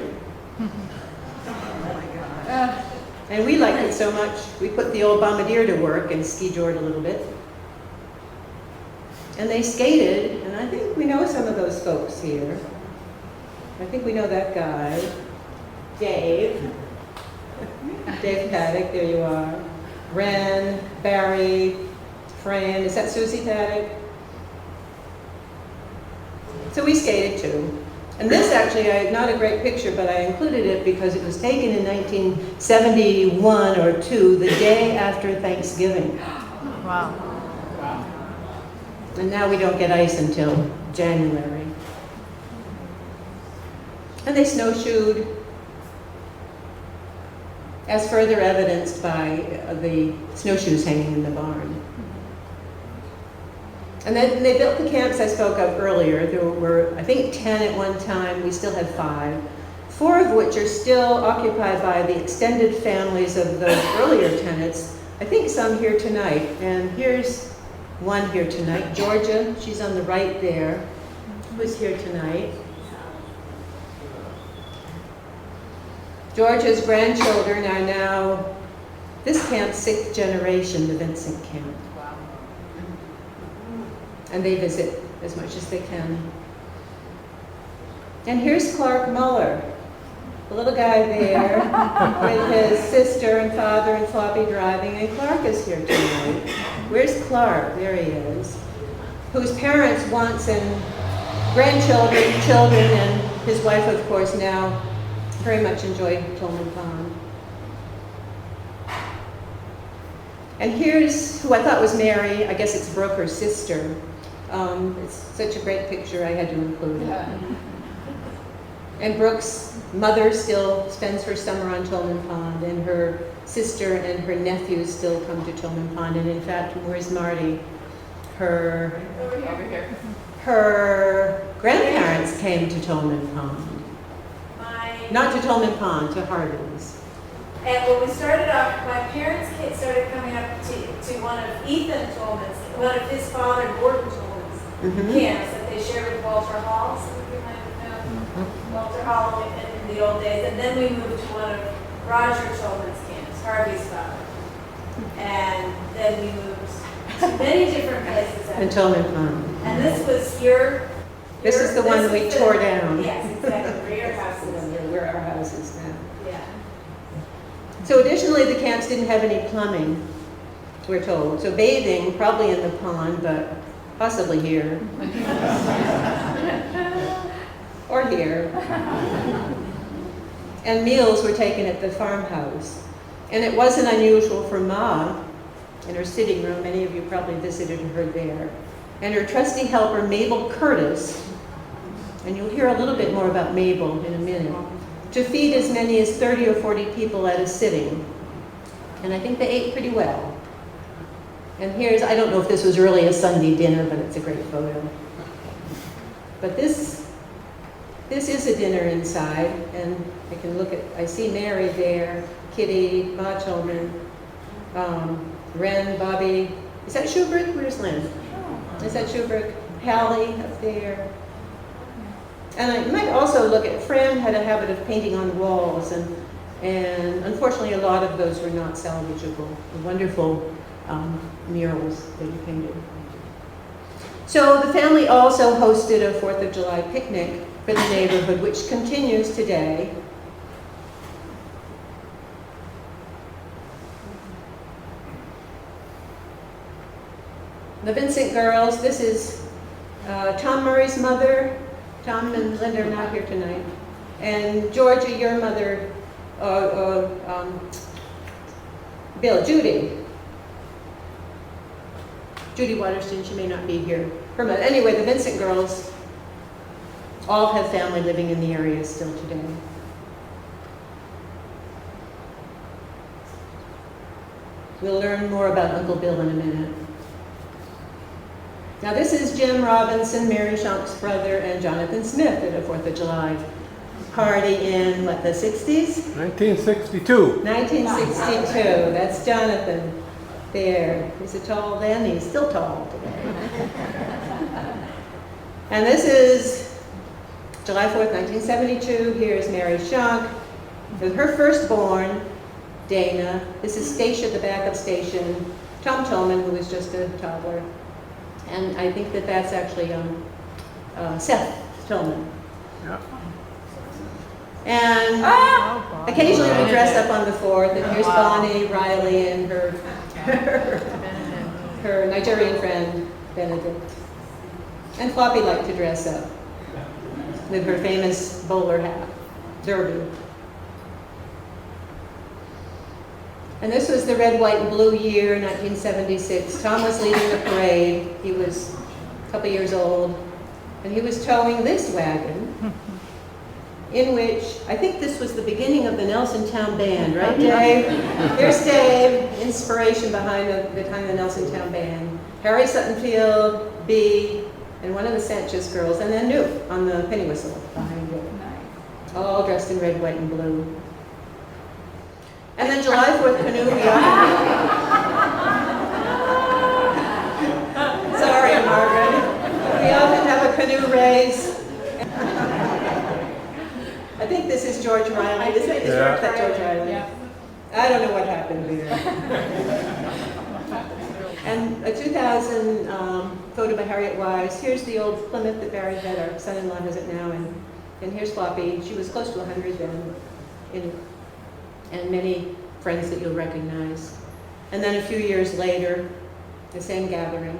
And we liked it so much, we put the old bombardier to work and ski-jored a little bit. And they skated, and I think we know some of those folks here. I think we know that guy, Dave. Dave Paddock, there you are. Ren, Barry, Fran, is that Susie Paddock? So we skated too. And this actually, not a great picture, but I included it because it was taken in 1971 or 2, the day after Thanksgiving. Wow. And now we don't get ice until January. And they snowshoed, as further evidenced by the snowshoes hanging in the barn. And then they built the camps I spoke of earlier. There were, I think, 10 at one time. We still have 5. 4 of which are still occupied by the extended families of those earlier tenants. I think some here tonight. And here's one here tonight, Georgia. She's on the right there. Who's here tonight? Georgia's grandchildren are now this camp's 6th generation, the Vincent camp. And they visit as much as they can. And here's Clark Muller, the little guy there with his sister and father and floppy driving, and Clark is here tonight. Where's Clark? There he is. Whose parents once and grandchildren, children, and his wife, of course, now very much enjoy Tolman Pond. And here's who I thought was Mary. I guess it's Brooke, her sister. It's such a great picture, I had to include it. And Brooke's mother still spends her summer on Tolman Pond, and her sister and her nephews still come to Tolman Pond. And in fact, where's Marty? Her grandparents came to Tolman Pond. Not to Tolman Pond, to Hardin's. And when we started off, my parents started coming up to one of Ethan Tolman's, one of his father, Gordon Tolman's camps that they shared with Walter Hall. Some of you might have known Walter Hall in the old days. And then we moved to one of Roger Tolman's camps, Harvey's father. And then we moved to many different places. And Tolman Pond. And this was This is the one we tore down. Yes, exactly, where your house is. Where our house is now. Yeah. So additionally, the camps didn't have any plumbing, we're told. So bathing, probably in the pond, but possibly here. Or here. And meals were taken at the farmhouse. And it wasn't unusual for Ma, in her sitting room, many of you probably visited her there, and her trusty helper, Mabel Curtis, and you'll hear a little bit more about Mabel in a minute, to feed as many as 30 or 40 people at a sitting. And I think they ate pretty well. And here's, I don't know if this was really a Sunday dinner, but it's a great photo. But this is a dinner inside, and I can look at, I see Mary there, Kitty, Ma Tolman, Ren, Bobby. Is that Schuberg? Where's Lynn? Is that Schuberg? Hallie up there. And I might also look at, Fran had a habit of painting on walls, and unfortunately a lot of those were not salvageable. The wonderful murals that he painted. So the family also hosted a 4th of July picnic for the neighborhood, which continues today. The Vincent girls, this is Tom Murray's mother. Tom and Linda are not here tonight. And Georgia, your mother, Bill, Judy Waterston, she may not be here. Her mother. Anyway, the Vincent girls all have family living in the area still today. We'll learn more about Uncle Bill in a minute. Now this is Jim Robinson, Mary Shonk's brother, and Jonathan Smith at a 4th of July party in, what, the 60s? 1962. 1962, that's Jonathan there. He's a tall then, he's still tall today. And this is July 4th, 1972. Here's Mary Shonk with her firstborn, Dana. This is Stacia, the backup station. Tom Tolman, who was just a toddler. And I think that that's actually Seth Tolman. And occasionally we dress up on the 4th, and here's Bonnie, Riley, and her Nigerian friend, Benedict. And Floppy liked to dress up with her famous bowler hat, derby. And this was the red, white, and blue year, 1976. Tom was leading the parade. He was a couple years old, and he was towing this wagon, in which, I think this was the beginning of the Nelsontown Band, right, Dave? Here's Dave, inspiration behind the Nelsontown Band. Harry Suttonfield, B, and one of the Sanchez girls, and then Newt on the penny whistle behind it. All dressed in red, white, and blue. And then July 4th canoe, sorry, Margaret. We often have a canoe race. I think this is George Riley. Isn't it? Is that George Riley? Yeah. I don't know what happened there. And a 2000 photo by Harriet Wise. Here's the old Plymouth that Barry had. Our son-in-law has it now. And here's Floppy. She was close to 100 then. And many friends that you'll recognize. And then a few years later, the same gathering.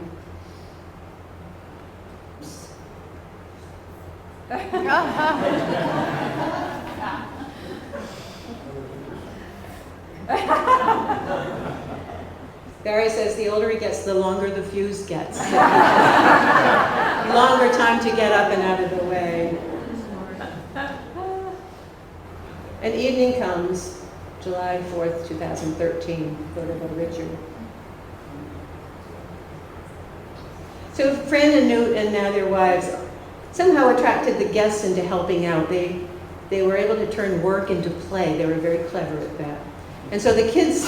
Barry says the older he gets, the longer the fuse gets. Longer time to get up and out of the way. And evening comes, July 4th, 2013, photo by Richard. So Fran and Newt and now their wives somehow attracted the guests into helping out. They were able to turn work into play. They were very clever at that. And so the kids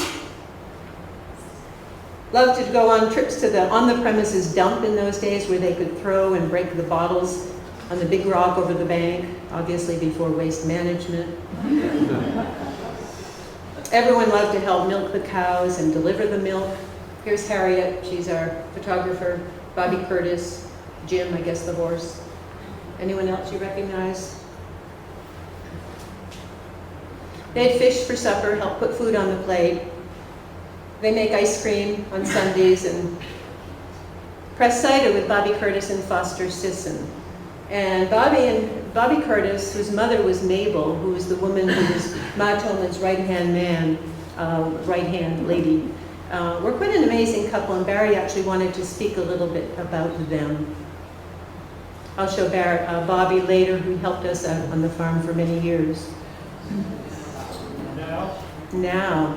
loved to go on trips to the on-the-premises dump in those days where they could throw and break the bottles on the big rock over the bank, obviously before waste management. Everyone loved to help milk the cows and deliver the milk. Here's Harriet, she's our photographer. Bobby Curtis, Jim, I guess the horse. Anyone else you recognize? They'd fish for supper, help put food on the plate. They make ice cream on Sundays and press cider with Bobby Curtis and Foster Sisson. And Bobby Curtis, whose mother was Mabel, who was the woman who was Ma Tolman's right-hand man, right-hand lady, were quite an amazing couple, and Barry actually wanted to speak a little bit about them. I'll show Bobby later, who helped us out on the farm for many years. Now.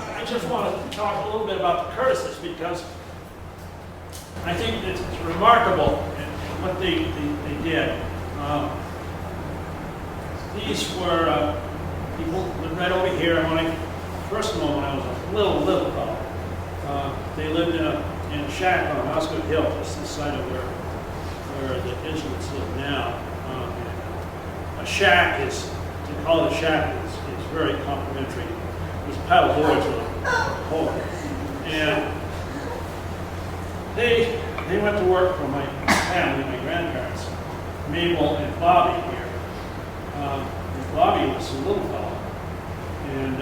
I just want to talk a little bit about the Curtises because I think that it's remarkable what they did. These were people lived right over here. And when I first met when I was a little fellow, they lived in a shack on Osgood Hill, just the side of where the Islets live now. A shack is, to call it a shack is very complimentary. There's paddle boards with a hole. And they went to work for my family, my grandparents, Mabel and Bobby here. Bobby was a little fellow. And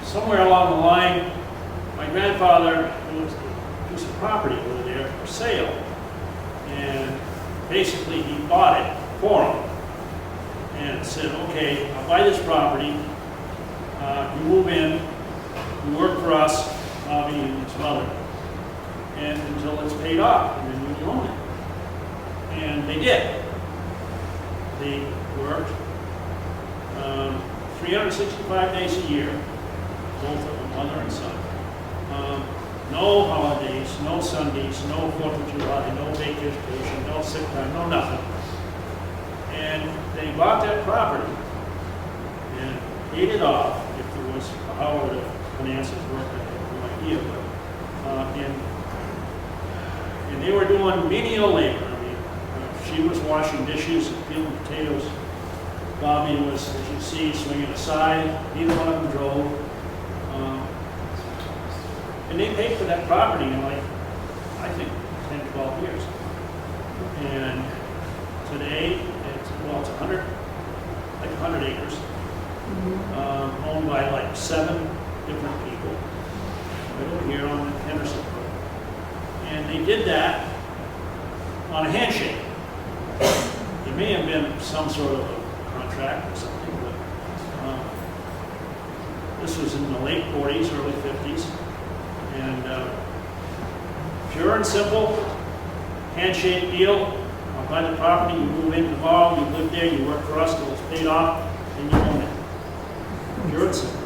somewhere along the line, my grandfather, there was a piece of property over there for sale. And basically he bought it for him and said, okay, I'll buy this property, you move in, you work for us, Bobby and his mother, and until it's paid off, and then you own it. And they did. They worked 365 days a year, both of them, mother and son. No holidays, no Sundays, no 4th of July, no vacation, no sick time, no nothing. And they bought that property and paid it off. If there was, how the finances worked, I have no idea. But, and they were doing menial labor, she was washing dishes and peeling potatoes. Bobby was, as you see, swinging aside. Neither one of them drove. And they paid for that property in like, I think, 10, 12 years. And today, it's 100 acres, owned by like 7 different people, right over here on Henderson Road. And they did that on a handshake. There may have been some sort of a contract or something, but this was in the late 40s, early 50s. And pure and simple, handshake deal. I'll buy the property, you move in tomorrow, you live there, you work for us till it's paid off, and you own it. Pure and simple.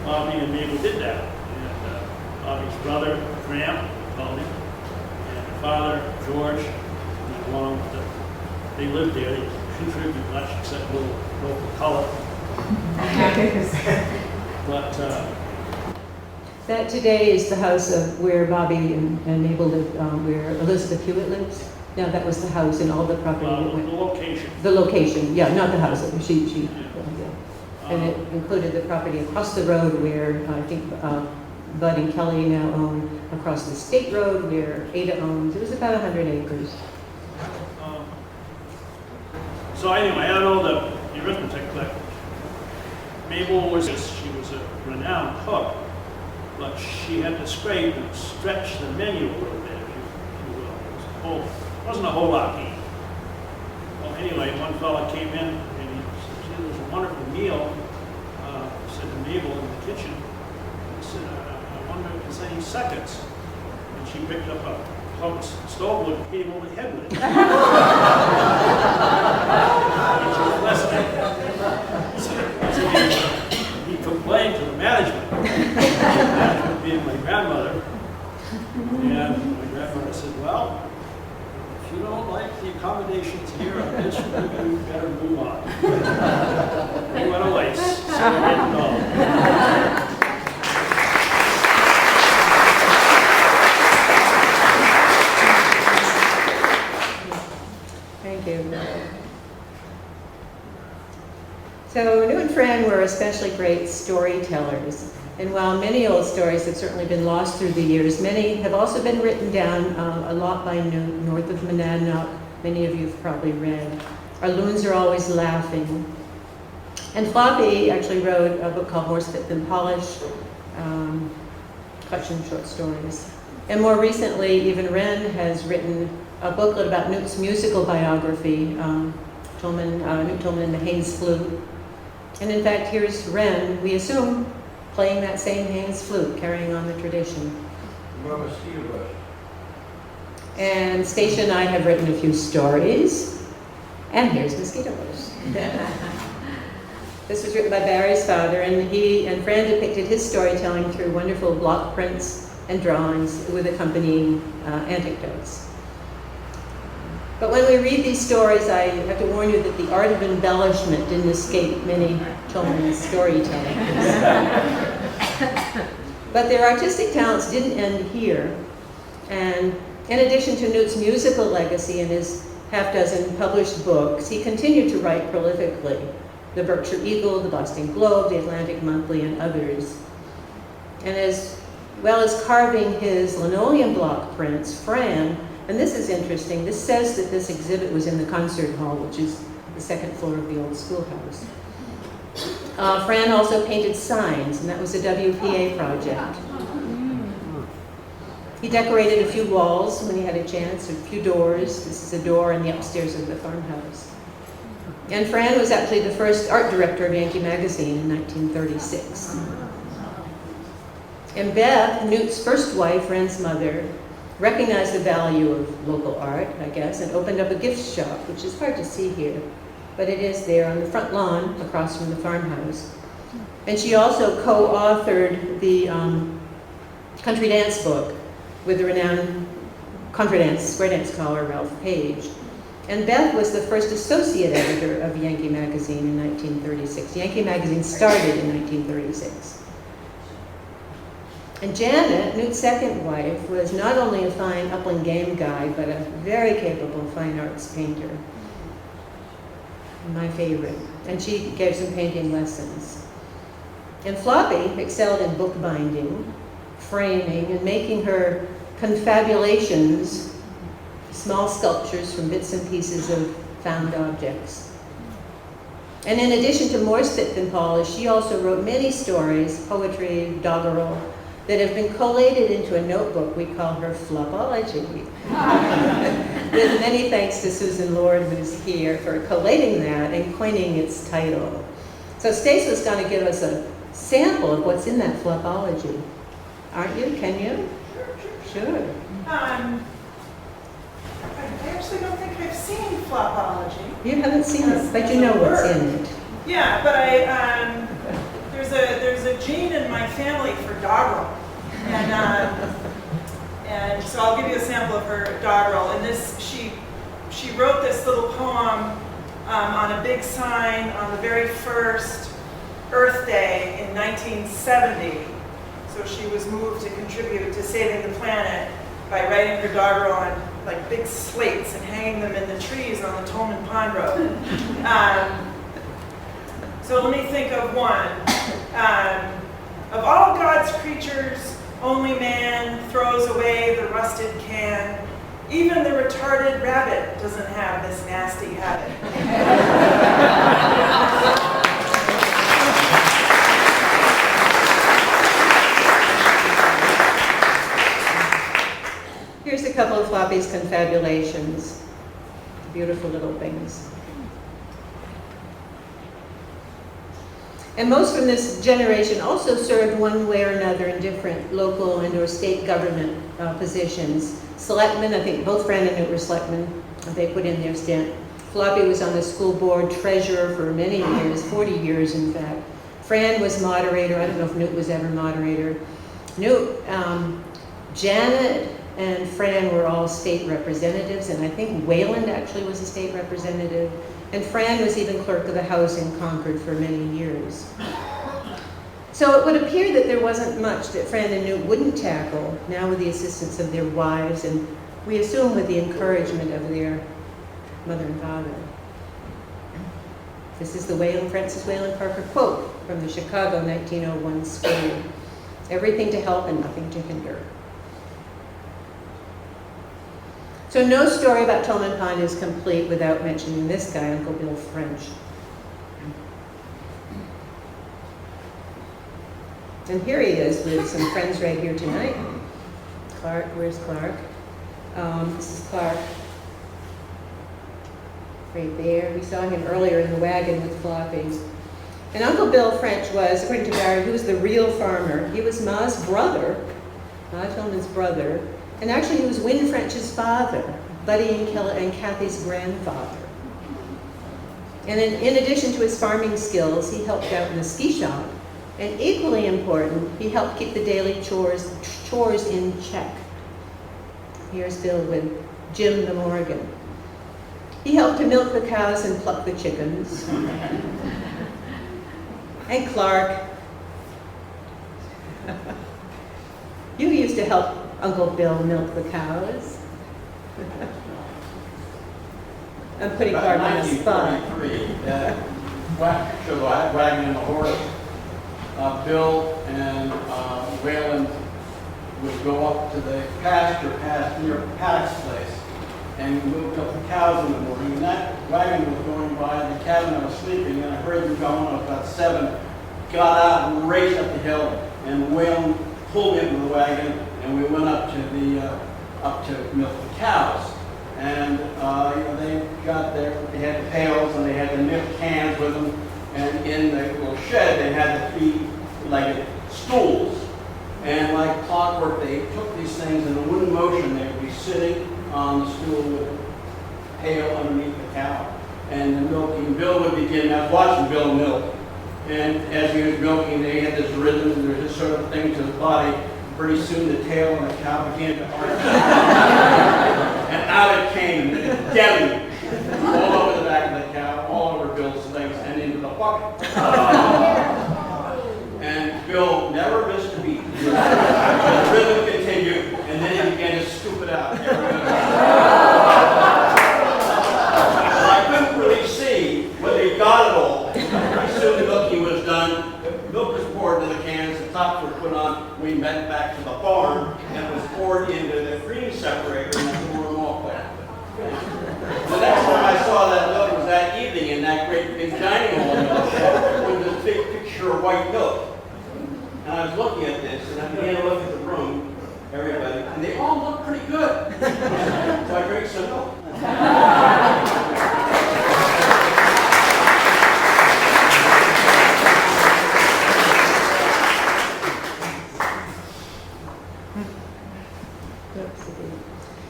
Bobby and Mabel did that. And Bobby's brother, Graham, called him, and father, George, and along with they lived there. They didn't contribute much except a little local color. But That today is the house of where Bobby and Mabel lived, where Elizabeth Hewitt lives. Now that was the house and all the property that the went. location. The location, yeah, not the house. She Yeah. and it included the property across the road where I think Bud and Kelly now own, across the state road where Ada owns. It was about 100 acres. So anyway, I don't know the arithmetic, but Mabel was a renowned cook, but she had to scrape and stretch the menu a little bit, if you will. It wasn't a whole lot to eat. Well, anyway, one fella came in and he said, "It was a wonderful meal." Said to Mabel in the kitchen. He said, "I wonder if there's any seconds." And she picked up a plug of stove wood and hit him over the head with it. He complained to the management. The management being my grandmother. And my grandmother said, "Well, if you don't like the accommodations here on this room, you better move on." He went away. So I didn't know. Thank you. So New and Fran were especially great storytellers. And while many old stories have certainly been lost through the years, many have also been written down a lot by north of Monadnock. Many of you have probably read. Our loons are always laughing. And Floppy actually wrote a book called Horse Fit Than Polish, collection of short stories. And more recently, even Wren has written a booklet about Newt's musical biography, Newt Tolman and the Haynes Flute. And in fact, here's Wren, we assume, playing that same Haynes flute, carrying on the tradition. And Stacia and I have written a few stories. And here's Mosquito Bush. This was written by Barry's father, and he and Fran depicted his storytelling through wonderful block prints and drawings with accompanying anecdotes. But when we read these stories, I have to warn you that the art of embellishment didn't escape many Tolman storytellers. But their artistic talents didn't end here. And in addition to Newt's musical legacy and his half-dozen published books, he continued to write prolifically. The Berkshire Eagle, the Boston Globe, the Atlantic Monthly, and others. And as well as carving his linoleum block prints, Fran, and this is interesting, this says that this exhibit was in the concert hall, which is the second floor of the old schoolhouse. Fran also painted signs, and that was a WPA project. He decorated a few walls when he had a chance, a few doors. This is a door in the upstairs of the farmhouse. And Fran was actually the first art director of Yankee Magazine in 1936. And Beth, Newt's first wife, Fran's mother, recognized the value of local art, I guess, and opened up a gift shop, which is hard to see here, but it is there on the front lawn across from the farmhouse. And she also co-authored the country dance book with the renowned square dance scholar Ralph Page. And Beth was the first associate editor of Yankee Magazine in 1936. Yankee Magazine started in 1936. And Janet, Newt's second wife, was not only a fine upland game guide, but a very capable fine arts painter. My favorite. And she gave some painting lessons. And Floppy excelled in bookbinding, framing, and making her confabulations, small sculptures from bits and pieces of found objects. And in addition to more spit than polish, she also wrote many stories, poetry, doggerel, that have been collated into a notebook we call her Flopology. With many thanks to Susan Lord, who's here, for collating that and coining its title. So Stace was going to give us a sample of what's in that Flopology. Aren't you? Can you? Sure. I actually don't think I've seen Flopology. You haven't seen it, but you know what's in it. Yeah, but there's a gene in my family for doggerel, and so I'll give you a sample of her doggerel. And this, she wrote this little poem on a big sign on the very first Earth Day in 1970. So she was moved to contribute to saving the planet by writing her doggerel on like big slates and hanging them in the trees on the Tolman Pond Road. So let me think of one. Of all God's creatures, only man throws away the rusted can. Even the retarded rabbit doesn't have this nasty habit. Here's a couple of Floppy's confabulations. Beautiful little things. And most from this generation also served one way or another in different local and or state government positions. Selectmen, I think both Fran and Newt were selectmen. They put in their stint. Floppy was on the school board treasurer for many years, 40 years in fact. Fran was moderator. I don't know if Newt was ever moderator. Newt, Janet and Fran were all state representatives, and I think Wayland actually was a state representative. And Fran was even clerk of the House in Concord for many years. So it would appear that there wasn't much that Fran and Newt wouldn't tackle, now with the assistance of their wives, and we assume with the encouragement of their mother and father. This is the Francis Wayland Parker quote from the Chicago 1901 school. Everything to help and nothing to hinder. So no story about Tolman Pond is complete without mentioning this guy, Uncle Bill French. And here he is with some friends right here tonight. Clark, where's Clark? This is Clark. Right there. We saw him earlier in the wagon with Floppy. And Uncle Bill French was, according to Barry, he was the real farmer. He was Ma's brother, Ma Tolman's brother. And actually, he was Win French's father, Buddy and Kathy's grandfather. And in addition to his farming skills, he helped out in the ski shop. And equally important, he helped keep the daily chores in check. Here's Bill with Jim the Morgan. He helped to milk the cows and pluck the chickens. And Clark. You used to help Uncle Bill milk the cows. I'm putting Clark on the spot. 1943, the wagon and the horse. Bill and Wayland would go up to the pasture near Paddock's place and moved up the cows in the morning. And that wagon was going by the cabin I was sleeping, and I heard them going. I was about 7, got out and raced up the hill, and Wayland pulled into the wagon, and we went up to milk the cows. And they got there, they had the pails and they had the nip cans with them, and in the little shed they had the 3-legged stools. And like clockwork, they took these things in one motion. They would be sitting on the stool with a pail underneath the cow. And the milking, Bill would begin. I was watching Bill milk, and as he was milking, they had this rhythm, and there was this sort of thing to his body. Pretty soon the tail on the cow began to arch. And out it came, deadly, all over the back of the cow, all over Bill's legs, and into the bucket. And Bill never missed a beat. poured into the cans, the tops were put on, we went back to the farm, and it was poured into the cream separator, and then poured them off there. The next time I saw that milk was that evening in that great big dining hall with this big picture of white milk. And I was looking at this, and I began to look at the room, everybody, and they all looked pretty good. So I drank some milk.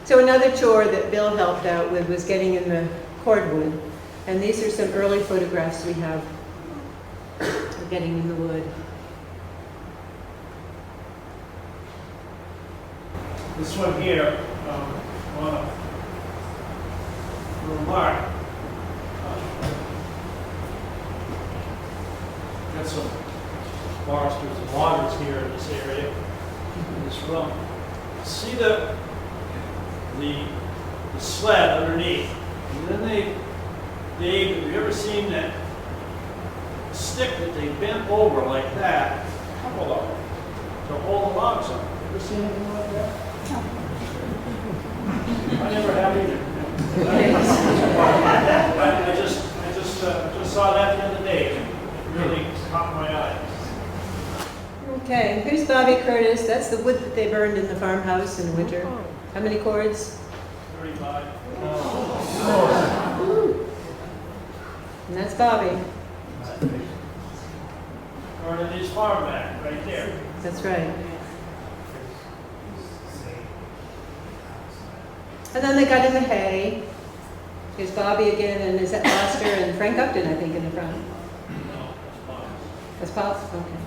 So another chore that Bill helped out with was getting in the cordwood. And these are some early photographs we have of getting in the wood. This one here, I want to remark. Got some foresters and loggers here in this area, in this room. See the sled underneath. And then Dave, have you ever seen that stick that they bent over like that? A couple of them to hold the logs up. Ever seen anything like that? I never have either. I just saw that the other day. It really caught my eye. Okay, here's Bobby Curtis. That's the wood that they burned in the farmhouse in the winter. How many cords? 35. And that's Bobby. Or his farm back right there. That's right. And then they got in the hay. Here's Bobby again, and is that Foster and Frank Upton, I think, in the front. No, that's mine. That's Pops? Okay.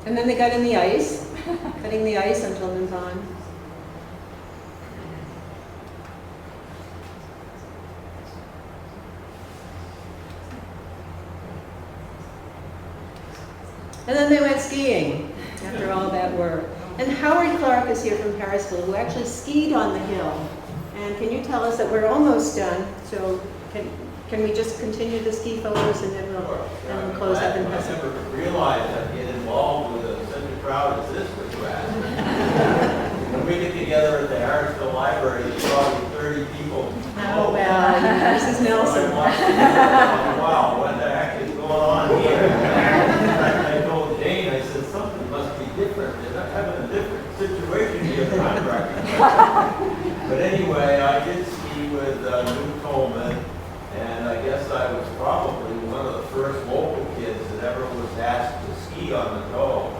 And then they got in the ice, cutting the ice on Tolman Pond. And then they went skiing after all that work. And Howard Clark is here from Harrisville, who actually skied on the hill. And can you tell us that we're almost done? So can we just continue the ski photos and then we'll close up in I Hudson? never realized that get involved with such a crowd as this was at. When we get together at the Harrisville Library, there's probably 30 people. Oh, well, Mrs. Nelson. Wow, what the heck is going on here? I told Jane, I said, something must be different. They're not having a different situation here at contracting. But anyway, I did ski with New Tolman, and I guess I was probably one of the first local kids that ever was asked to ski on the toe.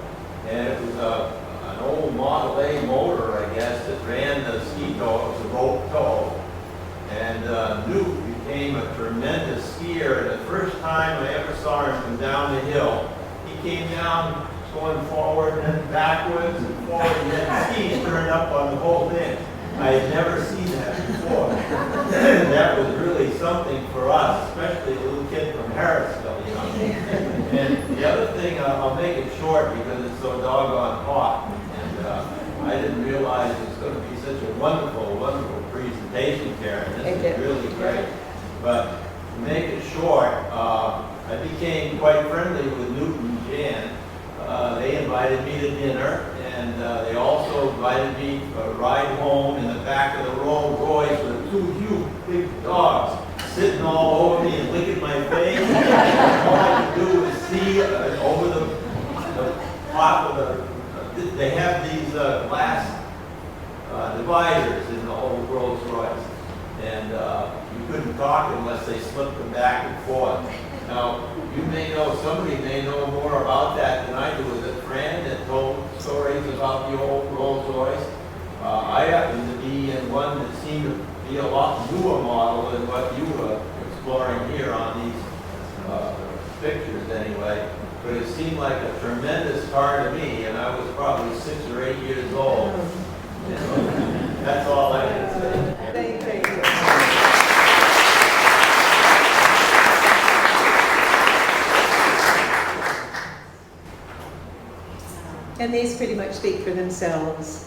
And it was an old Model A motor, I guess, that ran the ski toe. It was a rope toe. And Newt became a tremendous skier. And the first time I ever saw him come down the hill, he came down going forward and then backwards and forward, and then skis turned up on the whole thing. I had never seen that before. That was really something for us, especially a little kid from Harrisville, you know. And the other thing, I'll make it short because it's so doggone hot. And I didn't realize it was going to be such a wonderful, wonderful presentation, Karen. This is really great. But to make it short, I became quite friendly with Newt and Jan. They invited me to dinner, and they also invited me to ride home in the back of the Rolls Royce with two huge big dogs sitting all over me and licking my face. All I could do was see over the top of the, they have these glass dividers in the old Rolls Royce, and you couldn't talk unless they slipped them back and forth. Now, you may know, somebody may know more about that than I do. Was it Fran that told stories about the old Rolls Royce? I happen to be in one that seemed to be a lot newer model than what you were exploring here on these pictures anyway. But it seemed like a tremendous car to me, and I was probably 6 or 8 years old. And that's all I can say. Thank you. And these pretty much speak for themselves.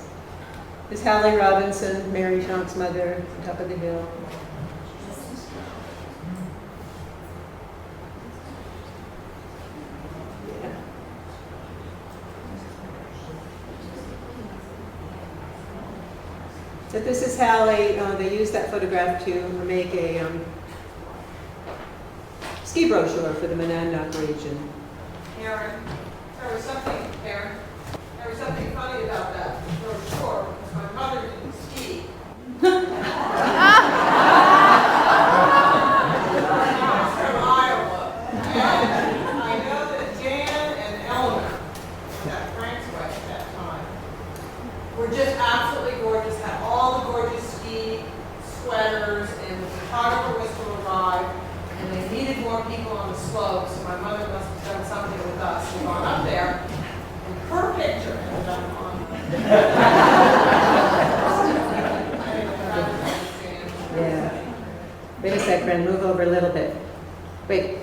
There's Hallie Robinson, Mary Shank's mother, on top of the hill. But this is how they used that photograph to make a ski brochure for the Monadnock region. Aaron, there was something funny about that brochure, because my mother didn't ski. From Iowa. And I know that Dan and Eleanor, at Frank's West at that time, were just absolutely gorgeous, had all the gorgeous ski sweaters, and the photographer was to arrive, and they needed more people on the slopes, so my mother must have done something with us. We've gone up there, and her picture ended up on Yeah. Wait a sec, Bren, move over a little bit. Wait.